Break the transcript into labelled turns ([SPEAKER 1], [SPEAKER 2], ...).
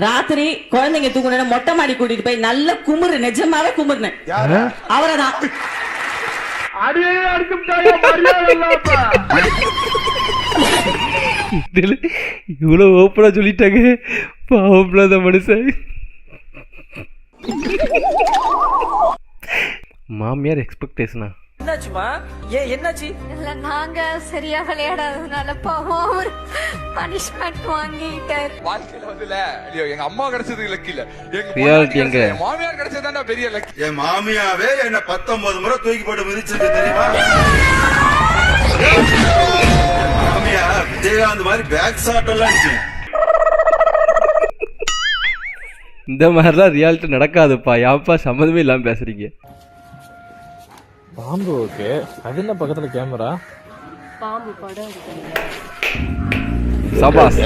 [SPEAKER 1] ராத்திரி குழந்தைங்க தூங்குன மொட்டை மாடி கூட்டிட்டு போய் நல்ல குமுறு, நிஜமாவே குமுறுனேன். அவரதான்
[SPEAKER 2] இவ்வளவு ஓப்பனா சொல்லிட்டாங்க. பாவம்ல மனுஷன். மாமியார் எக்ஸ்பெக்டேஷனா?
[SPEAKER 3] என்னாச்சுமா? ஏன் என்னாச்சு?
[SPEAKER 4] இல்ல, நாங்க சரியா விளையாடாததுனால பாவம் அவர் பனிஷ்மெண்ட் வாங்கிட்டார்.
[SPEAKER 5] வாழ்க்கையில வந்துல எங்க அம்மா கிடைச்சது லக்கி இல்ல,
[SPEAKER 2] ரியாலிட்டி எங்க?
[SPEAKER 5] மாமியார் கிடைச்சதுதான்டா பெரிய லக்கி.
[SPEAKER 6] என் மாமியாவே என்ன 19 முறை தூக்கி போட்டு மிதிச்சிருக்கு தெரியுமா? மாமியா விஜயகாந்த் மாதிரி பேக் ஷாட் எல்லாம்
[SPEAKER 2] இந்த மாதிரிலாம் ரியாலிட்டி நடக்காதுப்பா. யாப்பா சம்மந்தமே இல்லாம பேசுறீங்க?
[SPEAKER 7] பாம்பு ஓகே, அது என்ன பக்கத்துல கேமரா?
[SPEAKER 4] பாம்பு படம்
[SPEAKER 2] சபாஸ்.